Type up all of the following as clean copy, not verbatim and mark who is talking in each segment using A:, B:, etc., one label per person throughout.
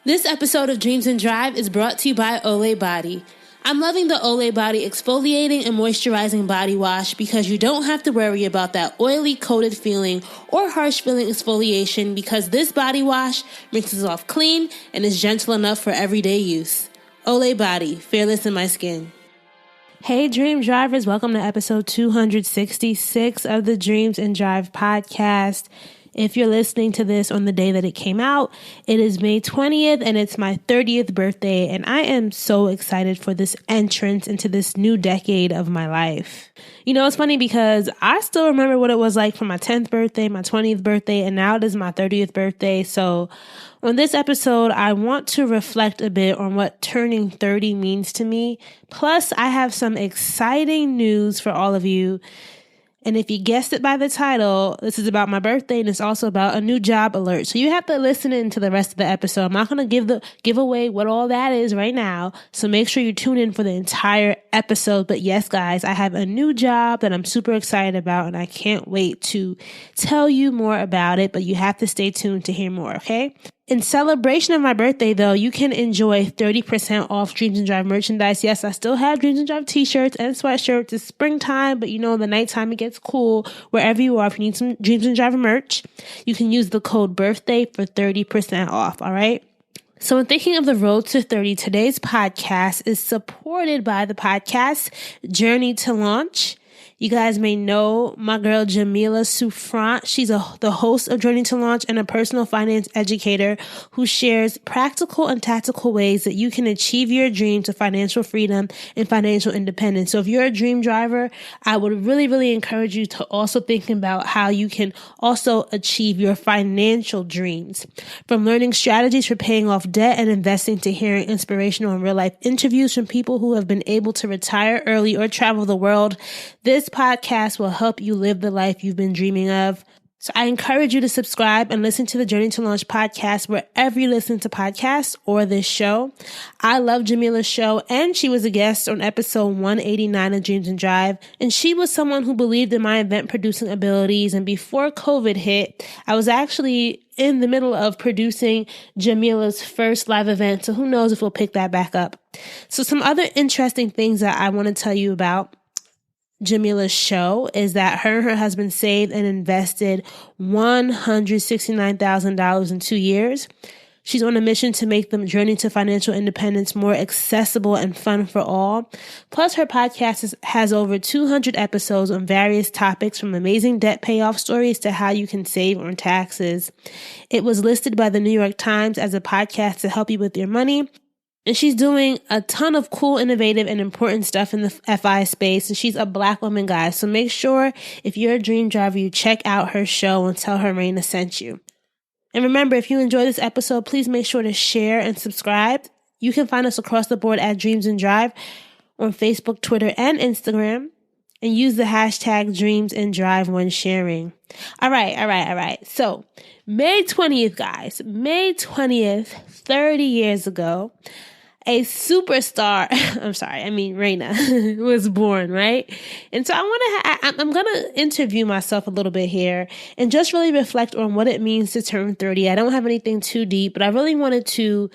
A: This episode of Dreams and Drive is brought to you by Olay Body. I'm loving the Olay Body Exfoliating and Moisturizing Body Wash because you don't have to worry about that oily coated feeling or harsh feeling exfoliation because this body wash rinses off clean and is gentle enough for everyday use. Olay Body, fearless in my skin. Hey Dream Drivers, welcome to episode 266 of the Dreams and Drive podcast. If you're listening to this on the day that it came out, it is May 20th and it's my 30th birthday, and I am so excited for this entrance into this new decade of my life. You know, it's funny because I still remember what it was like for my 10th birthday, my 20th birthday, and now it is my 30th birthday. So on this episode, I want to reflect a bit on what turning 30 means to me. Plus, I have some exciting news for all of you. And if you guessed it by the title, this is about my birthday and it's also about a new job alert. So you have to listen into the rest of the episode. I'm not going to give away what all that is right now. So make sure you tune in for the entire episode. But yes, guys, I have a new job that I'm super excited about and I can't wait to tell you more about it. But you have to stay tuned to hear more, okay? In celebration of my birthday, though, you can enjoy 30% off Dreams and Drive merchandise. Yes, I still have Dreams and Drive t-shirts and sweatshirts. It's springtime, but you know, the nighttime it gets cool. Wherever you are, if you need some Dreams and Drive merch, you can use the code BIRTHDAY for 30% off, all right? So in thinking of the road to 30, today's podcast is supported by the podcast Journey to Launch. You guys may know my girl Jamila Souffrant. She's the host of Journey to Launch and a personal finance educator who shares practical and tactical ways that you can achieve your dreams of financial freedom and financial independence. So if you're a dream driver, I would really, really encourage you to also think about how you can also achieve your financial dreams. From learning strategies for paying off debt and investing to hearing inspirational and real life interviews from people who have been able to retire early or travel the world, this podcast will help you live the life you've been dreaming of. So I encourage you to subscribe and listen to the Journey to Launch podcast wherever you listen to podcasts or this show. I love Jamila's show, and she was a guest on episode 189 of Dreams and Drive. And she was someone who believed in my event producing abilities. And before COVID hit, I was actually in the middle of producing Jamila's first live event. So who knows if we'll pick that back up. So some other interesting things that I want to tell you about Jamila's show is that her and her husband saved and invested $169,000 in 2 years. She's on a mission to make the journey to financial independence more accessible and fun for all. Plus, her podcast has over 200 episodes on various topics, from amazing debt payoff stories to how you can save on taxes. It was listed by the New York Times as a podcast to help you with your money. And she's doing a ton of cool, innovative, and important stuff in the FI space. And she's a Black woman, guys. So make sure if you're a dream driver, you check out her show and tell her Raina sent you. And remember, if you enjoy this episode, please make sure to share and subscribe. You can find us across the board at Dreams and Drive on Facebook, Twitter, and Instagram. And use the hashtag Dreams and Drive when sharing. All right. So May 20th, guys. May 20th, 30 years ago, a superstar, Raina, was born, right? And so I'm going to interview myself a little bit here and just really reflect on what it means to turn 30. I don't have anything too deep, but I really wanted to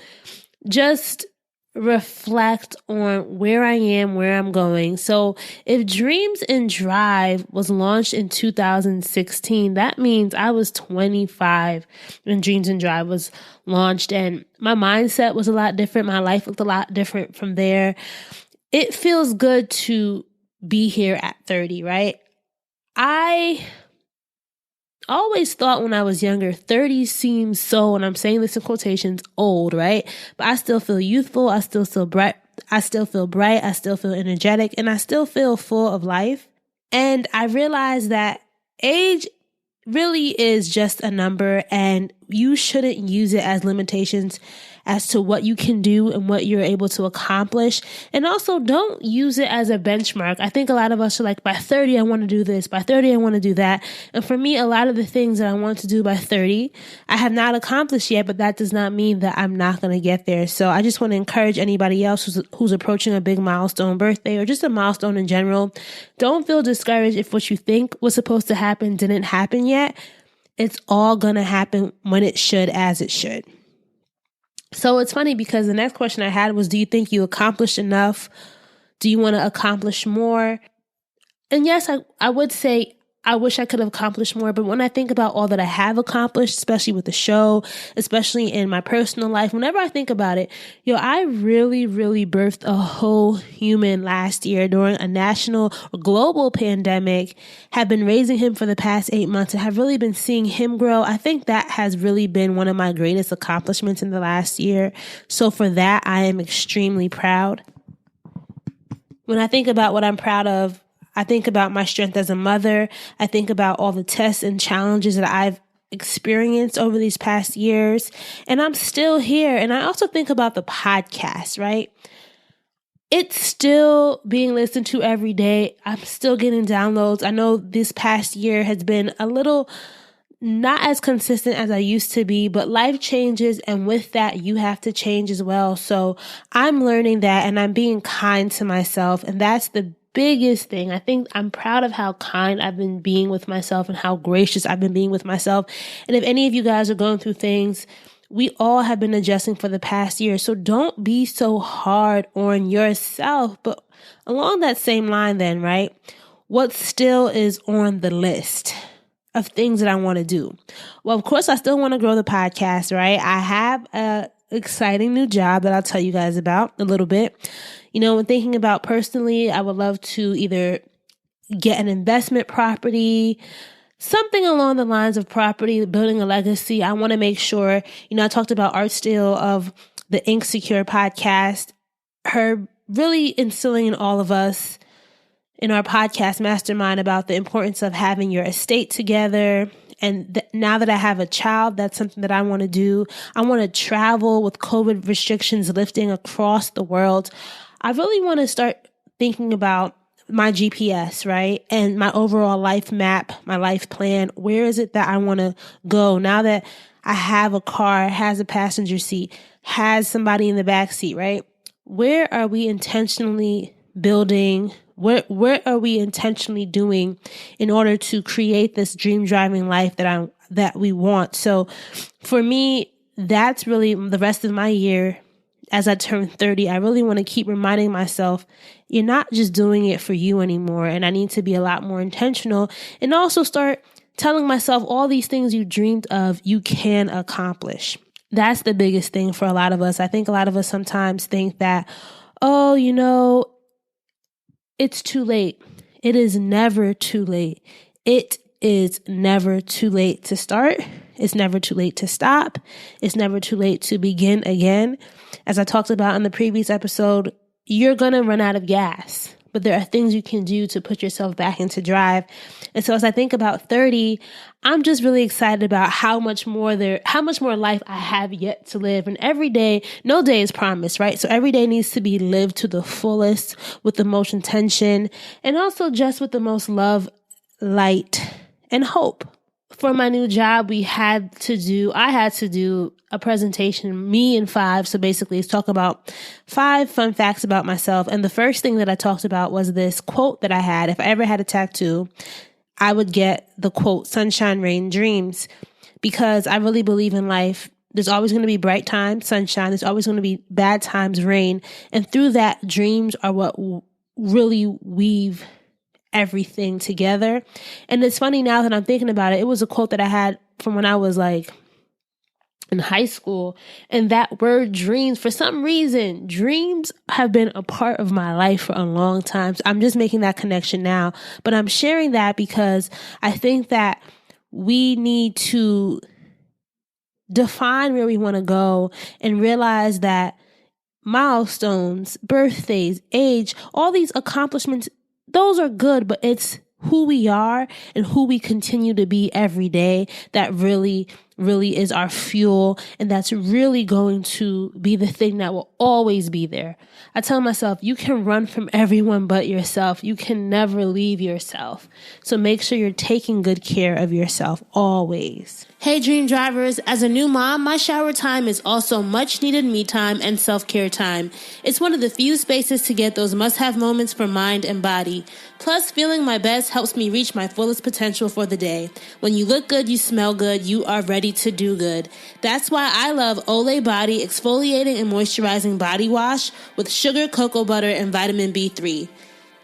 A: just reflect on where I am, where I'm going. So if Dreams and Drive was launched in 2016, that means I was 25 when Dreams and Drive was launched, and my mindset was a lot different. My life looked a lot different from there. It feels good to be here at 30, right? I always thought when I was younger, 30 seems so, and I'm saying this in quotations, old, right? But I still feel youthful. I still feel bright. I still feel energetic, and I still feel full of life. And I realized that age really is just a number, and you shouldn't use it as limitations as to what you can do and what you're able to accomplish. And also, don't use it as a benchmark. I think a lot of us are like, by 30, I want to do this. By 30, I want to do that. And for me, a lot of the things that I want to do by 30, I have not accomplished yet, but that does not mean that I'm not going to get there. So I just want to encourage anybody else who's approaching a big milestone, birthday, or just a milestone in general. Don't feel discouraged if what you think was supposed to happen didn't happen yet. It's all going to happen when it should, as it should. So it's funny because the next question I had was, do you think you accomplished enough? Do you want to accomplish more? And yes, I would say I wish I could have accomplished more. But when I think about all that I have accomplished, especially with the show, especially in my personal life, whenever I think about it, I really, really birthed a whole human last year during a national or global pandemic, have been raising him for the past 8 months and have really been seeing him grow. I think that has really been one of my greatest accomplishments in the last year. So for that, I am extremely proud. When I think about what I'm proud of, I think about my strength as a mother. I think about all the tests and challenges that I've experienced over these past years, and I'm still here. And I also think about the podcast, right? It's still being listened to every day. I'm still getting downloads. I know this past year has been a little not as consistent as I used to be, but life changes. And with that, you have to change as well. So I'm learning that, and I'm being kind to myself. And that's the biggest thing. I think I'm proud of how kind I've been being with myself and how gracious I've been being with myself. And if any of you guys are going through things, we all have been adjusting for the past year. So don't be so hard on yourself. But along that same line then, right? What still is on the list of things that I want to do? Well, of course, I still want to grow the podcast, right? I have a exciting new job that I'll tell you guys about a little bit. When thinking about personally, I would love to either get an investment property, something along the lines of property, building a legacy. I want to make sure, I talked about Art Steele of the Ink Secure podcast, her really instilling in all of us in our podcast mastermind about the importance of having your estate together. And now that I have a child, that's something that I want to do. I want to travel with COVID restrictions lifting across the world. I really want to start thinking about my GPS, right? And my overall life map, my life plan. Where is it that I want to go now that I have a car, has a passenger seat, has somebody in the back seat, right? Where are we intentionally building? Where are we intentionally doing in order to create this dream driving life that we want? So for me, that's really the rest of my year. As I turn 30, I really want to keep reminding myself, you're not just doing it for you anymore. And I need to be a lot more intentional and also start telling myself all these things you dreamed of, you can accomplish. That's the biggest thing for a lot of us. I think a lot of us sometimes think that, it's too late. It is never too late. It is never too late to start. It's never too late to stop. It's never too late to begin again. As I talked about in the previous episode, you're going to run out of gas, but there are things you can do to put yourself back into drive. And so as I think about 30, I'm just really excited about how much more life I have yet to live. And every day, no day is promised, right? So every day needs to be lived to the fullest with the most intention and also just with the most love, light, and hope. For my new job, I had to do a presentation, me and 5. So basically it's talk about 5 fun facts about myself. And the first thing that I talked about was this quote that I had. If I ever had a tattoo, I would get the quote, sunshine, rain, dreams, because I really believe in life. There's always going to be bright times, sunshine. There's always going to be bad times, rain. And through that, dreams are what really weave everything together. And it's funny now that I'm thinking about it. It was a quote that I had from when I was in high school. And that word dreams, for some reason, dreams have been a part of my life for a long time. So I'm just making that connection now. But I'm sharing that because I think that we need to define where we want to go and realize that milestones, birthdays, age, all these accomplishments, those are good, but it's who we are and who we continue to be every day that really, really is our fuel. And that's really going to be the thing that will always be there. I tell myself, you can run from everyone but yourself. You can never leave yourself. So make sure you're taking good care of yourself always. Hey Dream Drivers, as a new mom, my shower time is also much needed me time and self-care time. It's one of the few spaces to get those must-have moments for mind and body. Plus, feeling my best helps me reach my fullest potential for the day. When you look good, you smell good, you are ready to do good. That's why I love Olay Body Exfoliating and Moisturizing Body Wash with sugar, cocoa butter, and vitamin B3.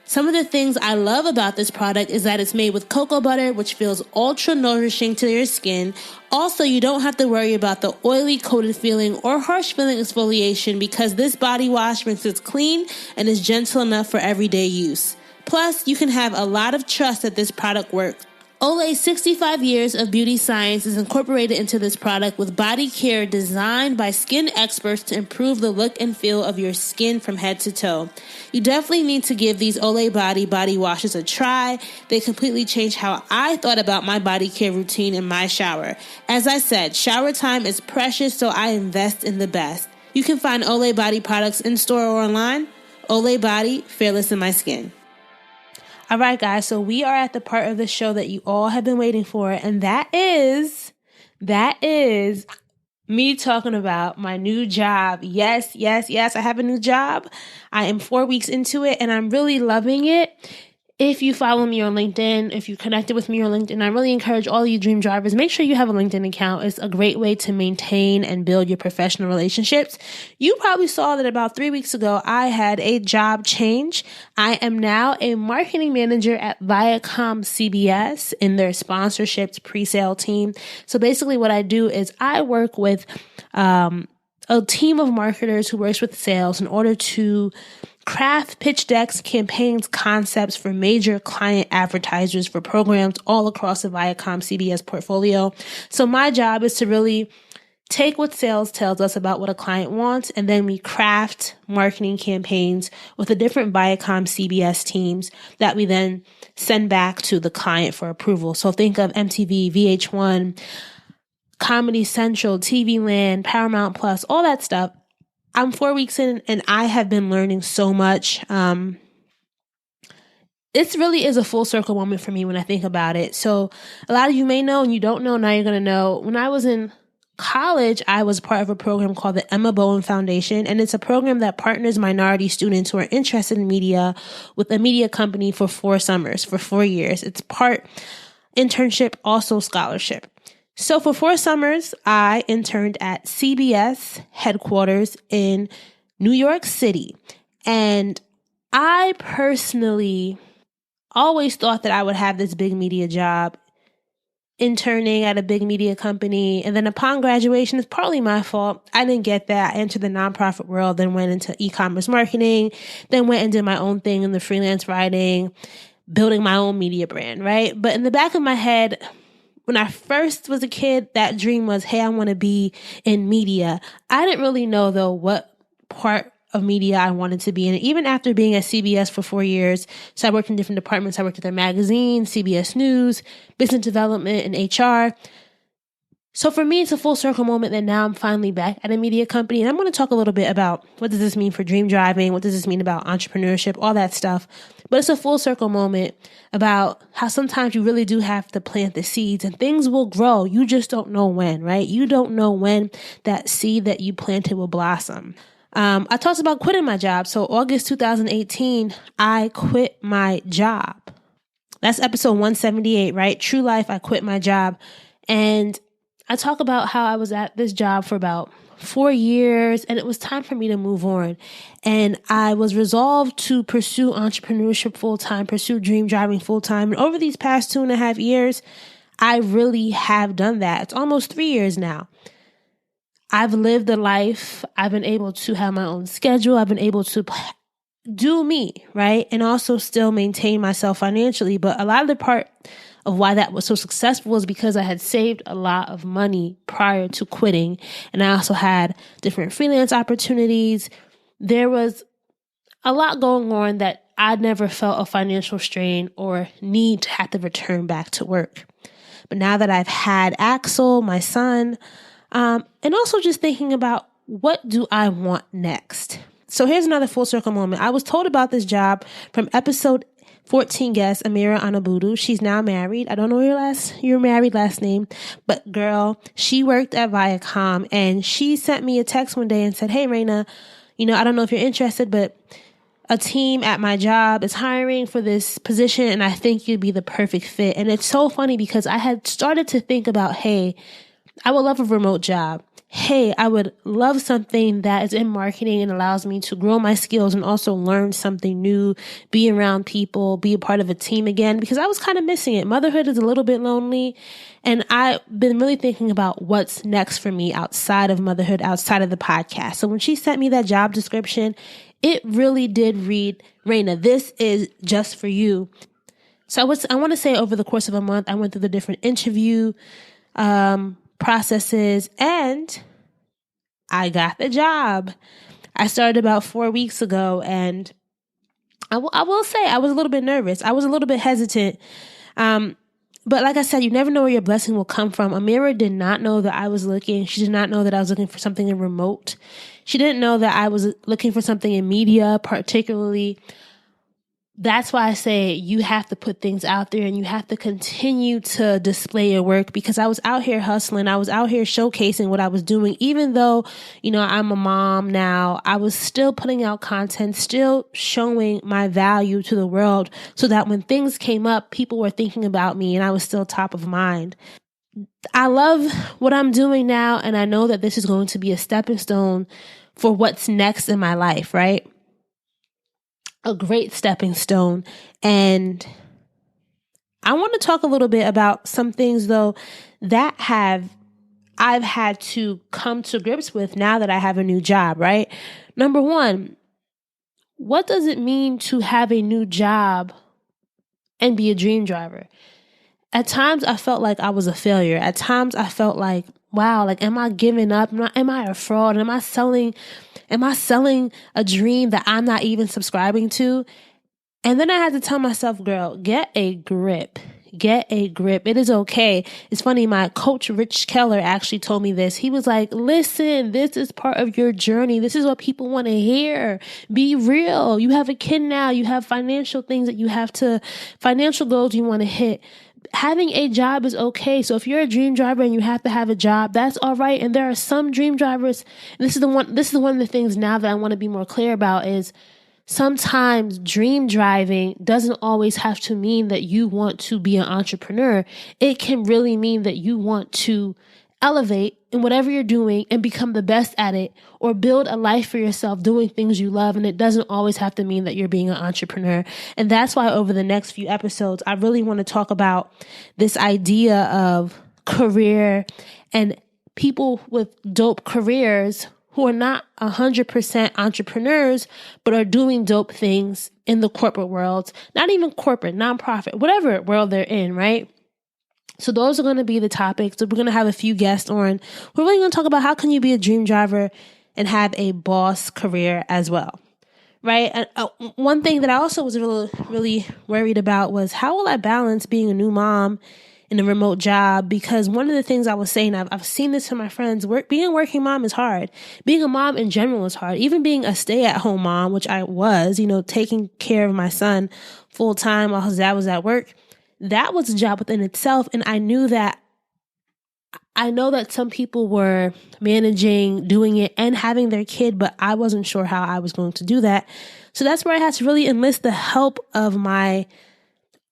A: Some of the things I love about this product is that it's made with cocoa butter, which feels ultra nourishing to your skin. Also, you don't have to worry about the oily coated feeling or harsh feeling exfoliation because this body wash rinses clean and is gentle enough for everyday use. Plus, you can have a lot of trust that this product works. Olay's 65 years of beauty science is incorporated into this product with body care designed by skin experts to improve the look and feel of your skin from head to toe. You definitely need to give these Olay body washes a try. They completely changed how I thought about my body care routine in my shower. As I said, shower time is precious, so I invest in the best. You can find Olay Body products in store or online. Olay Body, fearless in my skin. All right, guys, so we are at the part of the show that you all have been waiting for, and that is me talking about my new job. Yes, I have a new job. I am 4 weeks into it, and I'm really loving it. If you follow me on LinkedIn, if you connected with me on LinkedIn, I really encourage all you dream drivers, make sure you have a LinkedIn account. It's a great way to maintain and build your professional relationships. You probably saw that about 3 weeks ago, I had a job change. I am now a marketing manager at Viacom CBS in their sponsorships pre-sale team. So basically what I do is I work with a team of marketers who works with sales in order to craft pitch decks, campaigns, concepts for major client advertisers for programs all across the Viacom CBS portfolio. So my job is to really take what sales tells us about what a client wants, and then we craft marketing campaigns with the different Viacom CBS teams that we then send back to the client for approval. So think of MTV, VH1, Comedy Central, TV Land, Paramount Plus, all that stuff. I'm 4 weeks in and I have been learning so much. This really is a full circle moment for me when I think about it. So a lot of you may know and you don't know, now you're going to know. When I was in college, I was part of a program called the Bowen Foundation, and it's a program that partners minority students who are interested in media with a media company for 4 summers, for 4 years. It's part internship, also scholarship. So for 4 summers, I interned at CBS headquarters in New York City. And I personally always thought that I would have this big media job, interning at a big media company. And then upon graduation, it's partly my fault. I didn't get that. I entered the nonprofit world, then went into e-commerce marketing, then went and did my own thing in the freelance writing, building my own media brand, right? But in the back of my head, when I first was a kid, that dream was, hey, I want to be in media. I didn't really know, though, what part of media I wanted to be in. And even after being at CBS for 4 years, so I worked in different departments. I worked at their magazine, CBS News, business development, and HR. So for me, it's a full circle moment that now I'm finally back at a media company. And I'm going to talk a little bit about what does this mean for dream driving? What does this mean about entrepreneurship? All that stuff. But it's a full circle moment about how sometimes you really do have to plant the seeds and things will grow. You just don't know when, right? You don't know when that seed that you planted will blossom. I talked about quitting my job. So August 2018, I quit my job. That's episode 178, right? True life, I quit my job. And I talk about how I was at this job for about 4 years and it was time for me to move on. And I was resolved to pursue entrepreneurship full-time, pursue dream driving full-time. And over these past 2.5 years, I really have done that. It's almost 3 years now. I've lived a life. I've been able to have my own schedule. I've been able to do me, right? And also still maintain myself financially. But a lot of the part of why that was so successful was because I had saved a lot of money prior to quitting. And I also had different freelance opportunities. There was a lot going on that I never felt a financial strain or need to have to return back to work. But now that I've had Axel, my son, and also just thinking about what do I want next? So here's another full circle moment. I was told about this job from episode 14 guest, Amira Anabudu. She's now married. I don't know your married last name, but girl, she worked at Viacom, and she sent me a text one day and said, "Hey, Raina, I don't know if you're interested, but a team at my job is hiring for this position, and I think you'd be the perfect fit." And it's so funny because I had started to think about, hey, I would love a remote job. Hey, I would love something that is in marketing and allows me to grow my skills and also learn something new, be around people, be a part of a team again, because I was kind of missing it. Motherhood is a little bit lonely, and I've been really thinking about what's next for me outside of motherhood, outside of the podcast. So when she sent me that job description, it really did read, "Raina, this is just for you." So I want to say over the course of a month, I went through the different interview processes, and I got the job. I started about 4 weeks ago, and I will say I was a little bit nervous. I was a little bit hesitant. But like I said, you never know where your blessing will come from. Amira did not know that I was looking. She did not know that I was looking for something in remote. She didn't know that I was looking for something in media, particularly. That's why I say you have to put things out there and you have to continue to display your work, because I was out here hustling. I was out here showcasing what I was doing. Even though, I'm a mom now, I was still putting out content, still showing my value to the world so that when things came up, people were thinking about me and I was still top of mind. I love what I'm doing now, and I know that this is going to be a stepping stone for what's next in my life, right? A great stepping stone. And I want to talk a little bit about some things, though, that I've had to come to grips with now that I have a new job, right? Number one, what does it mean to have a new job and be a dream driver? At times I felt like I was a failure. At times I felt like, wow, like, am I giving up? Am I a fraud? Am I selling a dream that I'm not even subscribing to? And then I had to tell myself, girl, get a grip. Get a grip. It is okay. It's funny. My coach, Rich Keller, actually told me this. He was like, listen, this is part of your journey. This is what people want to hear. Be real. You have a kid now. You have financial things that financial goals you want to hit. Having a job is okay. So if you're a dream driver and you have to have a job, that's all right. And there are some dream drivers. This is one of the things now that I want to be more clear about is sometimes dream driving doesn't always have to mean that you want to be an entrepreneur. It can really mean that you want to elevate in whatever you're doing and become the best at it, or build a life for yourself doing things you love. And it doesn't always have to mean that you're being an entrepreneur. And that's why over the next few episodes, I really want to talk about this idea of career and people with dope careers who are not 100% entrepreneurs, but are doing dope things in the corporate world, not even corporate, nonprofit, whatever world they're in, right? So those are going to be the topics. So we're going to have a few guests on. We're really going to talk about how can you be a dream driver and have a boss career as well, right? And one thing that I also was really, really worried about was how will I balance being a new mom in a remote job? Because one of the things I was saying, I've seen this from my friends, being a working mom is hard. Being a mom in general is hard. Even being a stay-at-home mom, which I was, taking care of my son full time while his dad was at work. That was a job within itself. And I know that some people were managing, doing it and having their kid, but I wasn't sure how I was going to do that. So that's where I had to really enlist the help of my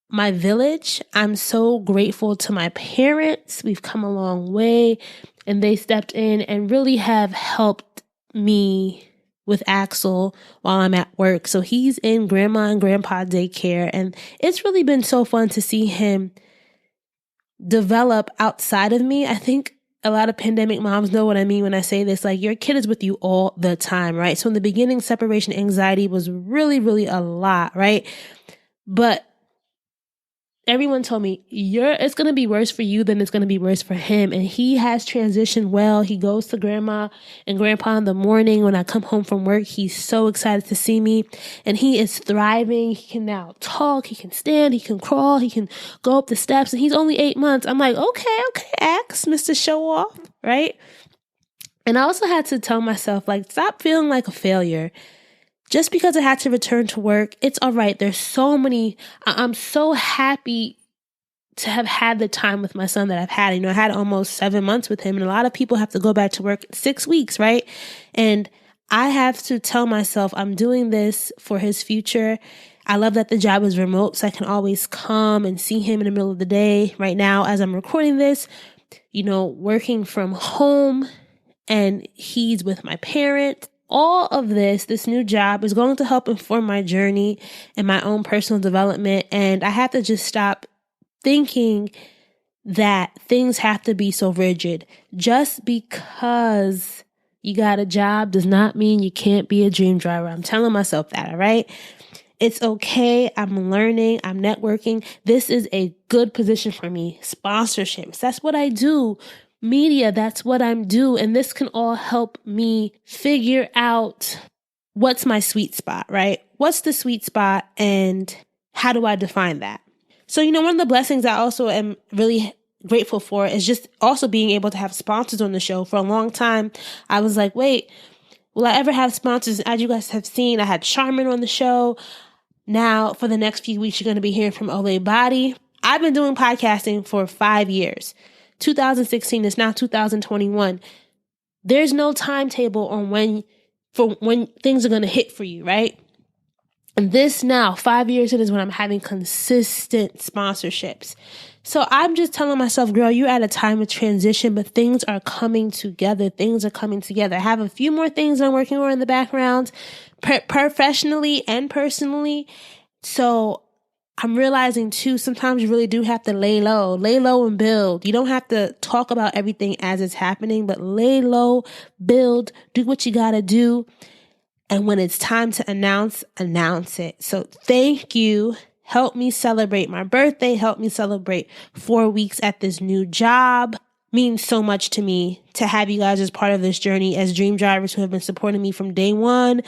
A: village. I'm so grateful to my parents. We've come a long way, and they stepped in and really have helped me with Axel while I'm at work. So he's in grandma and grandpa daycare, and it's really been so fun to see him develop outside of me. I think a lot of pandemic moms know what I mean when I say this. Like, your kid is with you all the time, right? So in the beginning, separation anxiety was really, really a lot, right? But everyone told me, it's going to be worse for you than it's going to be worse for him. And he has transitioned well. He goes to grandma and grandpa in the morning. When I come home from work, he's so excited to see me, and he is thriving. He can now talk. He can stand. He can crawl. He can go up the steps, and he's only 8 months. I'm like, okay, Ax, Mr. Show Off, right? And I also had to tell myself, like, stop feeling like a failure. Just because I had to return to work, it's all right. I'm so happy to have had the time with my son that I've had. I had almost 7 months with him, and a lot of people have to go back to work 6 weeks, right? And I have to tell myself I'm doing this for his future. I love that the job is remote, so I can always come and see him in the middle of the day. Right now, as I'm recording this, working from home, and he's with my parent. All of this new job is going to help inform my journey and my own personal development. And I have to just stop thinking that things have to be so rigid. Just because you got a job does not mean you can't be a dream driver. I'm telling myself that, all right? It's okay. I'm learning. I'm networking. This is a good position for me. Sponsorships. That's what I do. Media. That's what I'm do. And this can all help me figure out what's my sweet spot, right? What's the sweet spot and how do I define that? So, one of the blessings I also am really grateful for is just also being able to have sponsors on the show. For a long time, I was like, wait, will I ever have sponsors? As you guys have seen, I had Charmin on the show. Now, for the next few weeks, you're going to be hearing from Olay Body. I've been doing podcasting for 5 years. 2016 is now 2021. There's no timetable on when things are going to hit for you, right? And this now, 5 years in, is when I'm having consistent sponsorships. So I'm just telling myself, girl, you're at a time of transition, but things are coming together. I have a few more things I'm working on in the background, professionally and personally. So I'm realizing too, sometimes you really do have to lay low and build. You don't have to talk about everything as it's happening, but lay low, build, do what you got to do. And when it's time to announce it. So thank you. Help me celebrate my birthday. Help me celebrate 4 weeks at this new job. Means so much to me to have you guys as part of this journey as dream drivers who have been supporting me from day one,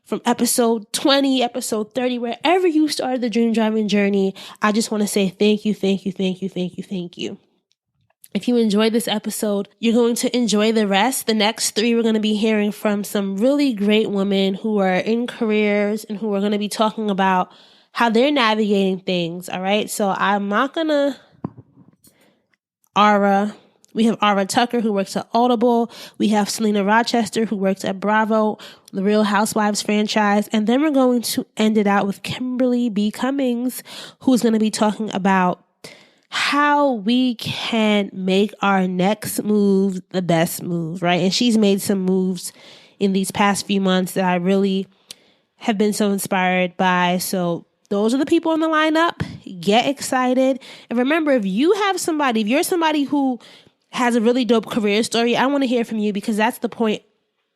A: from episode 20, episode 30, wherever you started the dream driving journey. I just want to say thank you, thank you, thank you, thank you, thank you. If you enjoyed this episode, you're going to enjoy the rest. The next 3, we're going to be hearing from some really great women who are in careers and who are going to be talking about how they're navigating things. All right. So I'm not going to we have Ara Tucker, who works at Audible. We have Selena Rochester, who works at Bravo, the Real Housewives franchise. And then we're going to end it out with Kimberly B. Cummings, who's going to be talking about how we can make our next move the best move, right? And she's made some moves in these past few months that I really have been so inspired by. So those are the people in the lineup. Get excited. And remember, if you're somebody who has a really dope career story, I want to hear from you, because that's the point.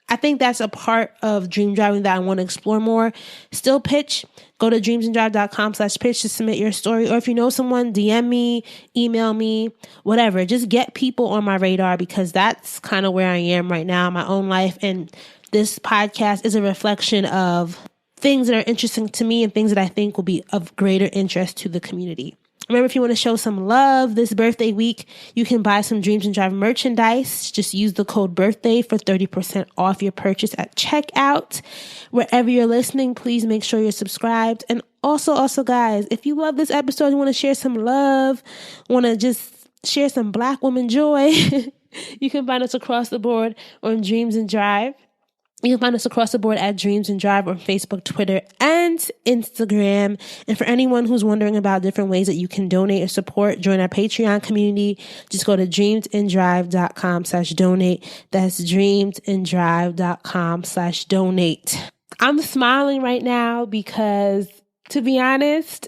A: I think that's a part of dream driving that I want to explore more. Still pitch. Go to dreamsanddrive.com/pitch to submit your story. Or if you know someone, DM me, email me, whatever. Just get people on my radar, because that's kind of where I am right now in my own life. And this podcast is a reflection of things that are interesting to me and things that I think will be of greater interest to the community. Remember, if you want to show some love this birthday week, you can buy some Dreams and Drive merchandise. Just use the code BIRTHDAY for 30% off your purchase at checkout. Wherever you're listening, please make sure you're subscribed. And also, guys, if you love this episode, you want to share some love, want to just share some Black woman joy, you can find us across the board on Dreams and Drive. You can find us across the board at Dreams and Drive on Facebook, Twitter, and Instagram. And for anyone who's wondering about different ways that you can donate or support, join our Patreon community. Just go to dreamsanddrive.com/donate. That's dreamsanddrive.com/donate. I'm smiling right now because, to be honest,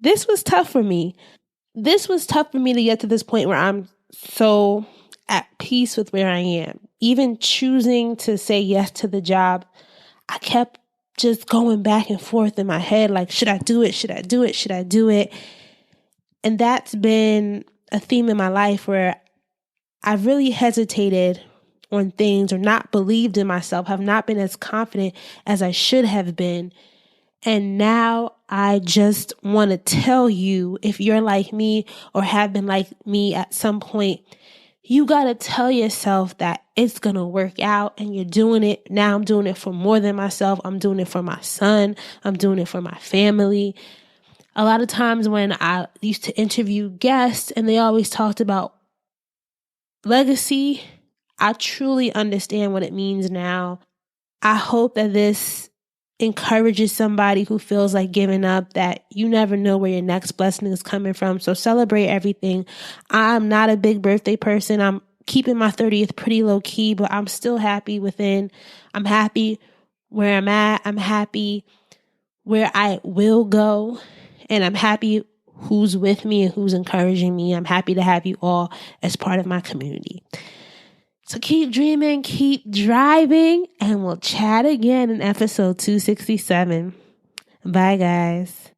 A: this was tough for me. This was tough for me to get to this point where I'm so at peace with where I am. Even choosing to say yes to the job, I kept just going back and forth in my head, like, should I do it? Should I do it? Should I do it? And that's been a theme in my life where I've really hesitated on things or not believed in myself, have not been as confident as I should have been. And now I just want to tell you, if you're like me or have been like me at some point, you got to tell yourself that it's going to work out and you're doing it. Now I'm doing it for more than myself. I'm doing it for my son. I'm doing it for my family. A lot of times when I used to interview guests and they always talked about legacy, I truly understand what it means now. I hope that this encourages somebody who feels like giving up, that you never know where your next blessing is coming from. So celebrate everything. I'm not a big birthday person. I'm keeping my 30th pretty low key, but I'm still happy within. I'm happy where I'm at. I'm happy where I will go. And I'm happy who's with me and who's encouraging me. I'm happy to have you all as part of my community. So keep dreaming, keep driving, and we'll chat again in episode 267. Bye, guys.